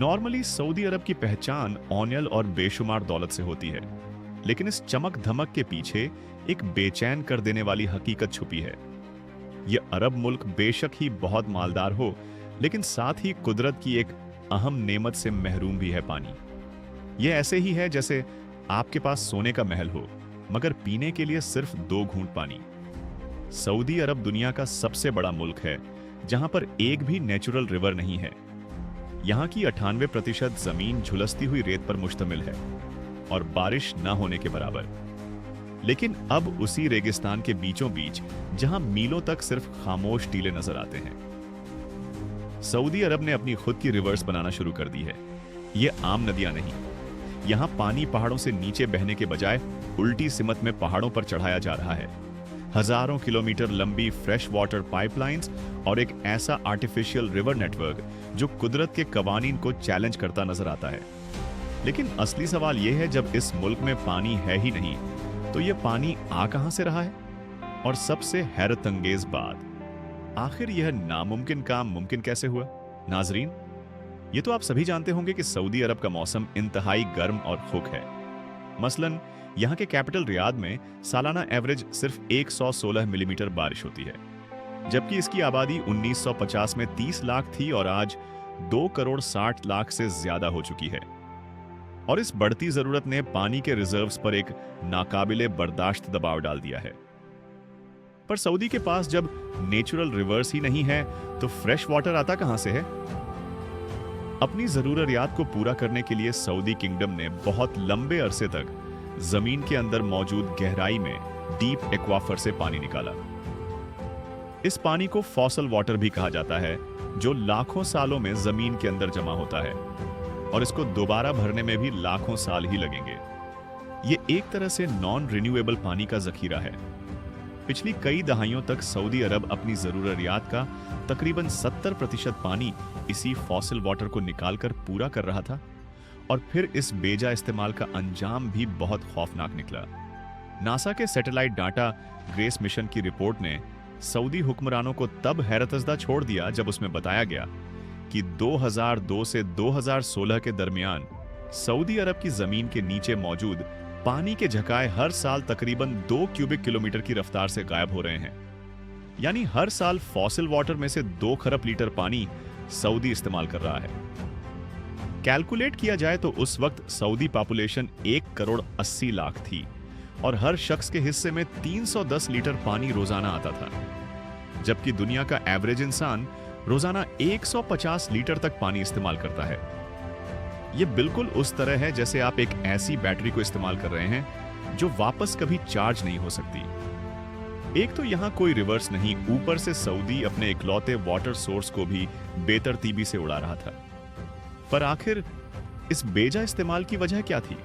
Normally Saudi अरब की पहचान ऑनियल और बेशुमार दौलत से होती है, लेकिन इस चमक धमक के पीछे एक बेचैन कर देने वाली हकीकत छुपी है। यह अरब मुल्क बेशक ही बहुत मालदार हो, लेकिन साथ ही कुदरत की एक अहम नेमत से महरूम भी है, पानी। यह ऐसे ही है जैसे आपके पास सोने का महल हो, मगर पीने के लिए सिर्फ 2 घूंट पानी। सऊदी अरब दुनिया का सबसे बड़ा मुल्क है, जहां पर एक भी नेचुरल रिवर नहीं है। यहाँ की 98% जमीन झुलसती हुई रेत पर मुश्तमिल है और बारिश न होने के बराबर। लेकिन अब उसी रेगिस्तान के बीचों बीच, जहां मीलों तक सिर्फ खामोश टीले नजर आते हैं, सऊदी अरब ने अपनी खुद की रिवर्स बनाना शुरू कर दी है। ये आम नदियां नहीं, यहां पानी पहाड़ों से नीचे बहने के बजाय उल्टी सिमत में पहाड़ों पर चढ़ाया जा रहा है। हजारों किलोमीटर लंबी फ्रेश वाटर पाइपलाइंस और एक ऐसा आर्टिफिशियल रिवर नेटवर्क जो कुदरत के कवानीन को चैलेंज करता नजर आता है। लेकिन असली सवाल यह है, जब इस मुल्क में पानी है ही नहीं, तो यह पानी आ कहां से रहा है? और सबसे हैरत अंगेज बात, आखिर यह नामुमकिन काम मुमकिन कैसे हुआ? नाजरीन, ये तो आप सभी जानते होंगे कि सऊदी अरब का मौसम इंतहाई गर्म और खुक है। मसलन यहाँ के कैपिटल रियाद में सालाना एवरेज सिर्फ 116 मिलीमीटर बारिश होती है, जबकि इसकी आबादी 1950 में 30 लाख थी और आज 2 करोड़ 60 लाख से ज्यादा हो चुकी है। और इस बढ़ती जरूरत ने पानी के रिजर्व्स पर एक नाकाबिले बर्दाश्त दबाव डाल दिया है। पर सऊदी के पास जब नेचुरल रिवर्स ही नहीं है, तो फ्रेश वाटर आता कहां से है? अपनी जरूरियात को पूरा करने के लिए सऊदी किंगडम ने बहुत लंबे अरसे तक जमीन के अंदर मौजूद गहराई में डीप एक्वाफर से पानी निकाला। इस पानी को फॉसल वाटर भी कहा जाता है, जो लाखों सालों में जमीन के अंदर जमा होता है और इसको दोबारा भरने में भी लाखों साल ही लगेंगे। ये एक तरह से नॉन रिन्यूएबल पानी का जखीरा है। पिछली कई दहाइयों तक सऊदी अरब अपनी जरूरियात का तकरीबन 70% पानी इसी फॉसिल वाटर को निकालकर पूरा कर रहा था, और फिर इस बेजा इस्तेमाल का अंजाम भी बहुत खौफनाक निकला। नासा के सैटेलाइट डाटा ग्रेस मिशन की रिपोर्ट ने सऊदी हुक्मरानों को तब हैरतजदा छोड़ दिया जब उसमें बताया गया कि 2002 से 2016 के दरमियान सऊदी अरब की जमीन के नीचे मौजूद पानी के झकाए हर साल तकरीबन 2 क्यूबिक किलोमीटर की रफ्तार से गायब हो रहे हैं। यानी हर साल फॉसिल वाटर में से 2 खरब लीटर पानी सऊदी इस्तेमाल कर रहा है। कैलकुलेट किया जाए तो उस वक्त सऊदी पॉपुलेशन 1 करोड़ 80 लाख थी और हर शख्स के हिस्से में 310 लीटर पानी रोजाना आता था, जबकि दुनिया का एवरेज इंसान रोजाना 150 लीटर तक पानी इस्तेमाल करता है। यह बिल्कुल उस तरह है जैसे आप एक ऐसी बैटरी को इस्तेमाल कर रहे हैं जो वापस कभी चार्ज नहीं हो सकती। एक तो यहां कोई रिवर्स नहीं, ऊपर से सऊदी अपने इकलौते वाटर सोर्स को भी बेतरतीबी से उड़ा रहा था। पर आखिर इस बेजा इस्तेमाल की वजह क्या थी?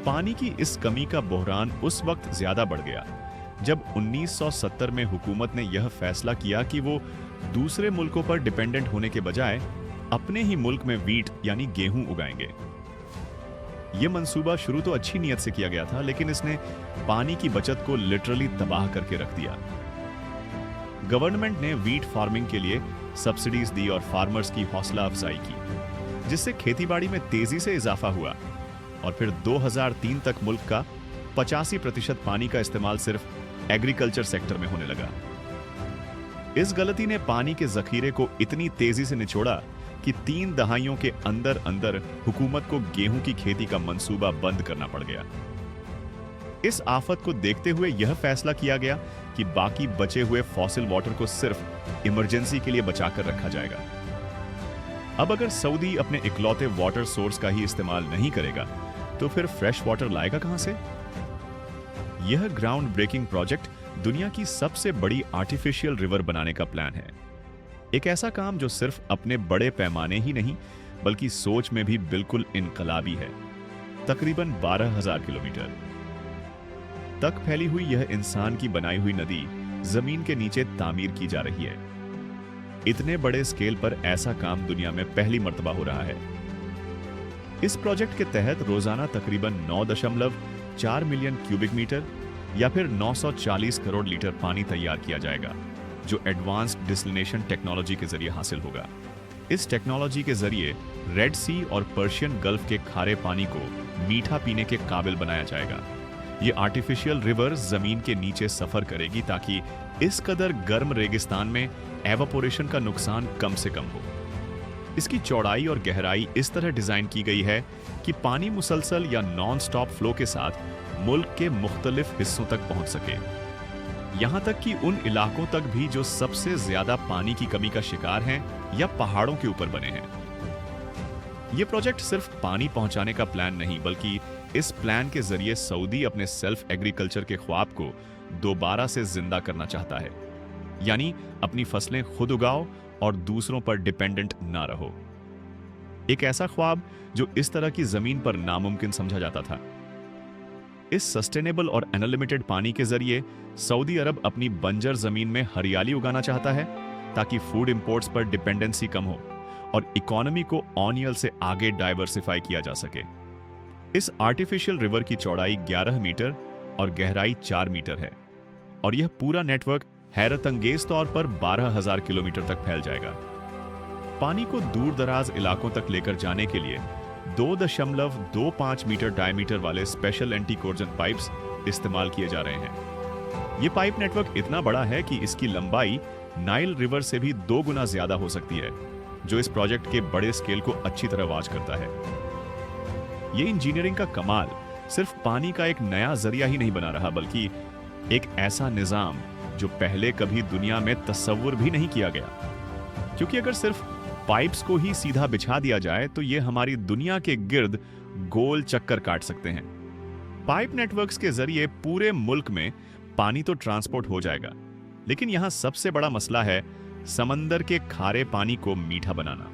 पानी की इस कमी का बहरान उस वक्त ज्यादा बढ़ गया जब 1970 में हुकूमत ने यह फैसला किया कि वो दूसरे मुल्कों पर डिपेंडेंट होने के बजाय अपने ही मुल्क में वीट यानी गेहूं उगाएंगे। यह मंसूबा शुरू तो अच्छी नीयत से किया गया था, लेकिन इसने पानी की बचत को लिटरली तबाह करके रख दिया। गवर्नमेंट ने वीट फार्मिंग के लिए सब्सिडीज दी और फार्मर्स की हौसला अफजाई की, जिससे खेतीबाड़ी में तेजी से इजाफा हुआ और फिर 2003 तक मुल्क का 85% पानी का इस्तेमाल सिर्फ एग्रीकल्चर सेक्टर में होने लगा। इस गलती ने पानी के जखीरे को इतनी तेजी से निचोड़ा कि 3 दहाइयों के अंदर अंदर हुकूमत को गेहूं की खेती का मंसूबा बंद करना पड़ गया। इस आफत को देखते हुए यह फैसला किया गया कि बाकी बचे हुए फॉसिल वाटर को सिर्फ इमरजेंसी के लिए बचाकर रखा जाएगा। अब अगर सऊदी अपने इकलौते वाटर सोर्स का ही इस्तेमाल नहीं करेगा, तो फिर फ्रेश वाटर लाएगा कहां से? यह ग्राउंड ब्रेकिंग प्रोजेक्ट दुनिया की सबसे बड़ी आर्टिफिशियल रिवर बनाने का प्लान है। एक ऐसा काम जो सिर्फ अपने बड़े पैमाने ही नहीं, बल्कि सोच में भी बिल्कुल इनकलाबी है। तकरीबन 12,000 किलोमीटर तक फैली हुई यह इंसान की बनाई हुई नदी जमीन के नीचे तामीर की जा रही है। इतने बड़े स्केल पर ऐसा काम दुनिया में पहली मर्तबा हो रहा है। इस प्रोजेक्ट के तहत रोजाना तकरीबन 9.4 मिलियन क्यूबिक मीटर या फिर 940 करोड़ लीटर पानी तैयार किया जाएगा, जो एडवांस्ड डिसलिनेशन टेक्नोलॉजी के जरिए हासिल होगा। इस टेक्नोलॉजी के जरिए रेड सी और पर्शियन गल्फ के खारे पानी को मीठा पीने के काबिल बनाया जाएगा। ये आर्टिफिशियल रिवर जमीन के नीचे सफर करेगी ताकि इस कदर गर्म रेगिस्तान में एवापोरेशन का नुकसान कम से कम हो। इसकी चौड़ाई और गहराई इस तरह डिजाइन की गई है कि पानी मुसलसल या नॉन स्टॉप फ्लो के साथ मुल्क के मुख्तलिफ हिस्सों तक पहुंच सके, यहां तक कि उन इलाकों तक भी जो सबसे ज्यादा पानी की कमी का शिकार हैं या पहाड़ों के ऊपर बने हैं। यह प्रोजेक्ट सिर्फ पानी पहुंचाने का प्लान नहीं, बल्कि इस प्लान के जरिए सऊदी अपने सेल्फ एग्रीकल्चर के ख्वाब को दोबारा से जिंदा करना चाहता है, यानी अपनी फसलें खुद उगाओ और दूसरों पर डिपेंडेंट ना रहो। एक ऐसा ख्वाब जो इस तरह की जमीन पर नामुमकिन समझा जाता था। इस सस्टेनेबल और अनलिमिटेड पानी के जरिए सऊदी अरब अपनी बंजर जमीन में हरियाली उगाना चाहता है ताकि फूड इंपोर्ट्स पर डिपेंडेंसी कम हो और इकोनॉमी को ऑनियल से आगे डाइवर्सिफाई किया जा सके। इस आर्टिफिशियल रिवर की चौड़ाई 11 मीटर और गहराई 4 मीटर है और यह पूरा नेटवर्क हैरतअंगेज तौर पर 12,000 किलोमीटर तक फैल जाएगा। पानी को दूर दराज इलाकों तक लेकर जाने के लिए 2.25 मीटर डायमीटर वाले स्पेशल एंटी कोर्जन पाइप्स इस्तेमाल किए जा रहे हैं। यह पाइप नेटवर्क इतना बड़ा है कि इसकी लंबाई नाइल रिवर से भी 2 गुना ज्यादा हो सकती है, जो इस प्रोजेक्ट के बड़े स्केल को अच्छी तरह वाच करता है। यह इंजीनियरिंग का कमाल सिर्फ पानी का एक नया जरिया ही नहीं बना रहा, बल्कि एक ऐसा निजाम जो पहले कभी दुनिया में तस्वुर भी नहीं किया गया। क्योंकि अगर सिर्फ पाइप्स को ही सीधा बिछा दिया जाए तो ये हमारी दुनिया के गिर्द गोल चक्कर काट सकते हैं। पाइप नेटवर्क्स के जरिए पूरे मुल्क में पानी तो ट्रांसपोर्ट हो जाएगा, लेकिन यहां सबसे बड़ा मसला है समंदर के खारे पानी को मीठा बनाना।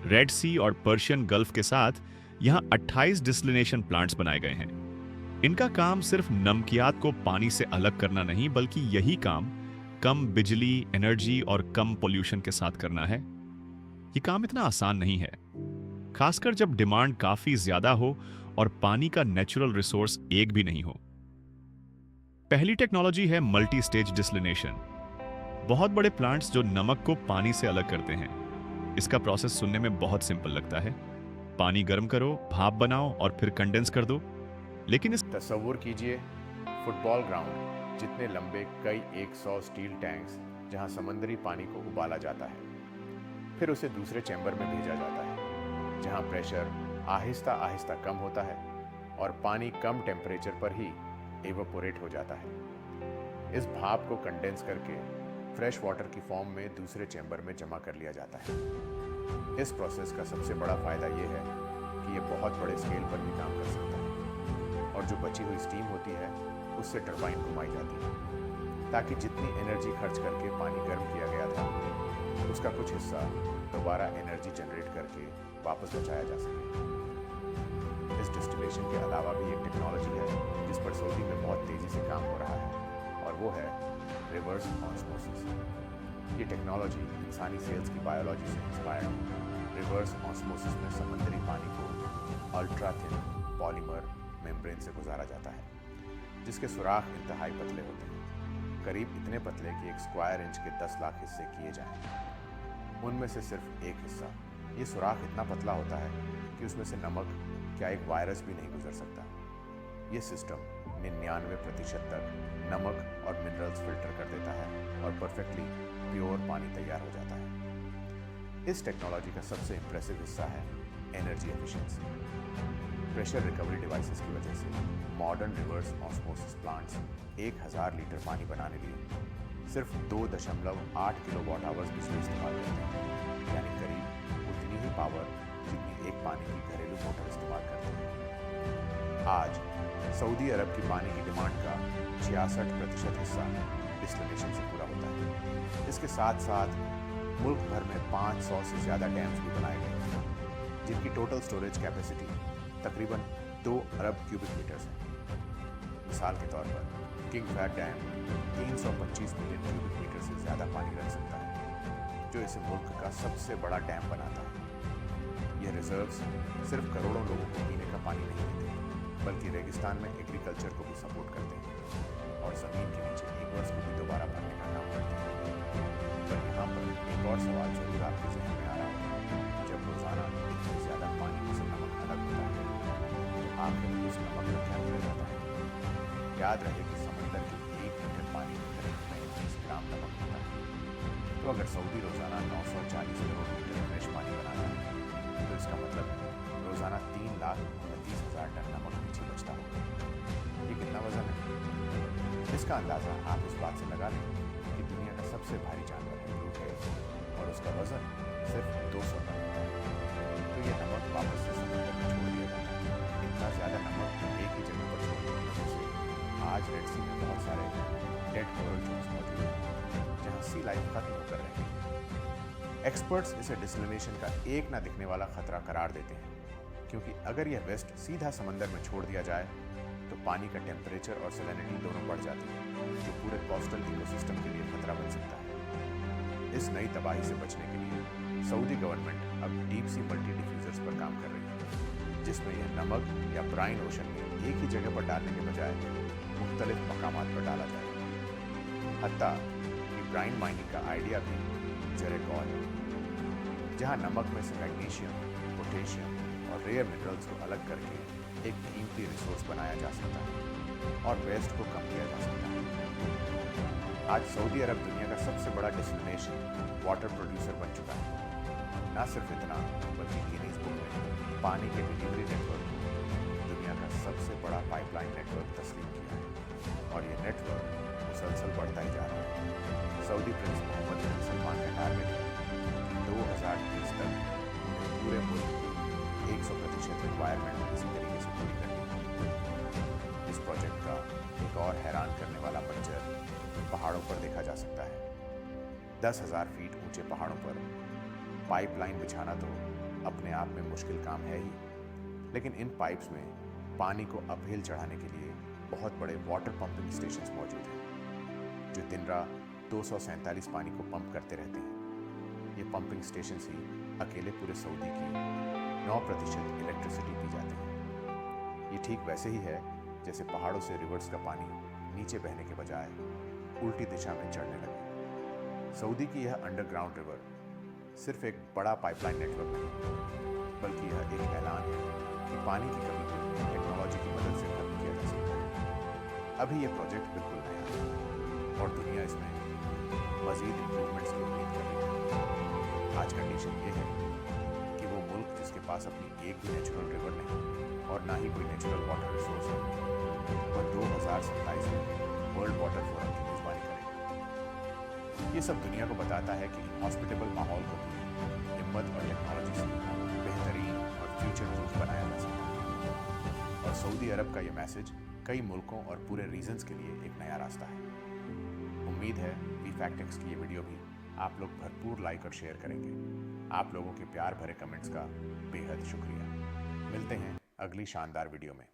रेड सी और पर्शियन गल्फ के साथ यहां 28 डिसलिनेशन प्लांट्स बनाए गए हैं। इनका काम सिर्फ नमकियात को पानी से अलग करना नहीं, बल्कि यही काम कम बिजली, एनर्जी और कम पोल्यूशन के साथ करना है। ये काम इतना आसान नहीं है, खासकर जब डिमांड काफी ज्यादा हो और पानी का नेचुरल रिसोर्स एक भी नहीं हो। पहली टेक्नोलॉजी है मल्टी स्टेज डिसलिनेशन। बहुत बड़े प्लांट्स जो नमक को पानी से अलग करते हैं। इसका प्रोसेस सुनने में बहुत सिंपल लगता है। पानी गर्म करो, भाप बनाओ और फिर कंडेंस कर दो। लेकिन इस तस्वुर कीजिए फुटबॉल ग्राउंड जितने लंबे कई 100 स्टील टैंक्स जहां समुद्री पानी को उबाला जाता है, फिर उसे दूसरे चैम्बर में भेजा जाता है जहां प्रेशर आहिस्ता आहिस्ता कम होता है और पानी कम टेम्परेचर पर ही एवोपोरेट हो जाता है। इस भाप को कंडेंस करके फ्रेश वाटर की फॉर्म में दूसरे चैम्बर में जमा कर लिया जाता है। इस प्रोसेस का सबसे बड़ा फायदा यह है कि यह बहुत बड़े स्केल पर भी काम कर सकता है और जो बची हुई स्टीम होती है उससे टरबाइन घुमाई जाती है ताकि जितनी एनर्जी खर्च करके पानी गर्म किया गया था उसका कुछ हिस्सा दोबारा एनर्जी जनरेट करके वापस बचाया जा सके। इस डिस्टिलेशन के अलावा भी एक टेक्नोलॉजी है जिस पर सऊदी में बहुत तेजी से काम हो रहा है और वो है रिवर्स ऑस्मोसिस। ये टेक्नोलॉजी इंसानी सेल्स की बायोलॉजी से इंस्पायर्ड है। रिवर्स ऑस्मोसिस में समुद्री पानी को अल्ट्रा थिन पॉलीमर मेम्ब्रेन से गुजारा जाता है जिसके सुराख इंतहाई पतले होते हैं, करीब इतने पतले कि एक स्क्वायर इंच के 10 लाख हिस्से किए जाएं। उनमें से सिर्फ एक हिस्सा, ये सुराख इतना पतला होता है कि उसमें से नमक क्या एक वायरस भी नहीं गुजर सकता। ये सिस्टम 99% तक नमक और मिनरल्स फिल्टर कर देता है और परफेक्टली प्योर पानी तैयार हो जाता है। इस टेक्नोलॉजी का सबसे इंप्रेसिव हिस्सा है energy efficiency. Pressure recovery devices की वजह से modern reverse osmosis plants 1000 litre पानी बनाने के लिए सिर्फ 2.8 किलोवाट आवर्स बिजली इस्तेमाल करते हैं, यानी करीब उतनी ही पावर जितनी एक पानी की घरेलू मोटर इस्तेमाल करती है। आज सऊदी अरब की पानी की डिमांड का 66% हिस्सा डिस्टिलेशन से पूरा होता है। इसके साथ साथ मुल्क भर में 500 से ज़्यादा डैम्स भी बनाए गए हैं जिनकी टोटल स्टोरेज कैपेसिटी तकरीबन 2 अरब क्यूबिक मीटर्स है। मिसाल के तौर पर King Fahd dam 325 million cubic metre से ज़्यादा पानी रख सकता है, जो इसे मुल्क का सबसे बड़ा डैम बनाता है। ये रिजर्व्स सिर्फ करोड़ों लोगों को पीने का पानी नहीं देते, बल्कि रेगिस्तान में एग्रीकल्चर को भी सपोर्ट करते हैं और ज़मीन के नीचे एक्वर्स को भी दोबारा भरने का काम करते हैं। पर यहाँ पर एक और सवाल जरूर आपके जहन में आ रहा है रोजाना इतनी ज्यादा पानी से नमक अलग होता है, तो आखिर उस नमक का क्या किया जाता है? याद रहे कि समंदर के 1 लीटर पानी में करीब 35 ग्राम नमक होता है। तो अगर सऊदी रोजाना 940 करोड़ लीटर फ्रेश पानी बनाता है, तो इसका मतलब रोजाना 3,29,000 टन नमक नीचे बचता होगा। ये कितना वजन है? इसका अंदाजा आप इस बात से लगा लें कि दुनिया का सबसे भारी जानवर है ब्लू व्हेल और उसका वजन सिर्फ 200 टन होता है। तो ये नमक वापस से समुद्र में छोड़ दिया जाता है। इतना ज्यादा नमक एक ही जगह पर छोड़ने की वजह से आज रेड सी में बहुत सारे डेड कोरल रीफ्स मौजूद हैं, जहाँ सी लाइफ खत्म होकर रही है। एक्सपर्ट्स इसे डिसलिनेशन का एक ना दिखने वाला खतरा करार देते हैं, क्योंकि अगर यह वेस्ट सीधा समंदर में छोड़ दिया जाए तो पानी का टेम्परेचर और सैलिनिटी दोनों बढ़ जाती है, जो पूरे कोस्टल इकोसिस्टम के लिए खतरा बन सकता है। इस नई तबाही से बचने के लिए सऊदी गवर्नमेंट अब डीप सी मल्टी डिफ्यूजर्स पर काम कर रही है, जिसमें यह नमक या ब्राइन ओशन में एक ही जगह पर डालने के बजाय मुख्तलिफ मकामात पर डाला जाएगा। हत्ता कि ब्राइन माइनिंग का आइडिया भी जरे कौल है, जहाँ नमक में से मैग्नीशियम, पोटेशियम और रेयर मिनरल्स को अलग करके एक कीमती रिसोर्स बनाया जा सकता है और वेस्ट को कम किया जा सकता है। आज सऊदी अरब दुनिया का सबसे बड़ा डेस्टिनेशन वाटर प्रोड्यूसर बन चुका है। न सिर्फ इतना, बल्कि गिनीज बुक में पानी के डिलीवरी नेटवर्क को दुनिया का सबसे बड़ा पाइपलाइन नेटवर्क तस्लीम किया है और ये नेटवर्क मुसलसल बढ़ता ही जा रहा है। सऊदी प्रिंस मोहम्मद बिन सलमान का टारगेट है कि 2030 तक पूरे मुल्क की 100% रिक्वायरमेंट इसी तरीके से पूरी करनी है। इस प्रोजेक्ट का एक और हैरान करने वाला मंजर पहाड़ों पर देखा जा सकता है। 10,000 फीट ऊंचे पहाड़ों पर पाइपलाइन बिछाना तो अपने आप में मुश्किल काम है ही, लेकिन इन पाइप्स में पानी को अपहिल चढ़ाने के लिए बहुत बड़े वाटर पंपिंग स्टेशंस मौजूद हैं, जो दिन रात 247 पानी को पंप करते रहते हैं। ये पंपिंग स्टेशन ही अकेले पूरे सऊदी की 9% इलेक्ट्रिसिटी पी जाते हैं। ये ठीक वैसे ही है जैसे पहाड़ों से रिवर्स का पानी नीचे बहने के बजाय उल्टी दिशा में चढ़ने लगे। सऊदी की यह अंडरग्राउंड रिवर सिर्फ एक बड़ा पाइपलाइन नेटवर्क नहीं, बल्कि यह एक ऐलान है कि पानी की कमी को टेक्नोलॉजी की मदद से खत्म किया जा सकता है। अभी यह प्रोजेक्ट बिल्कुल नया है और दुनिया इसमें मजीद इम्प्रूवमेंट्स की उम्मीद कर रही है। आज कंडीशन ये है कि वो मुल्क जिसके पास अपनी एक भी नेचुरल रिवर नहीं और ना ही कोई नेचुरल वाटर रिसोर्स है, वह 2027 में वर्ल्ड वाटर फोरम की मेजबानी करेगा। ये सब दुनिया को बताता है कि हॉस्पिटेबल माहौल को भी हिम्मत और टेक्नोलॉजी से बेहतरीन और फ्यूचर प्रूफ बनाया जा सकता है। और सऊदी अरब का ये मैसेज कई मुल्कों और पूरे रीजन्स के लिए एक नया रास्ता है। उम्मीद है वी फैक्ट एक्स की ये वीडियो भी आप लोग भरपूर लाइक और शेयर करेंगे। आप लोगों के प्यार भरे कमेंट्स का बेहद शुक्रिया। मिलते हैं अगली शानदार वीडियो में।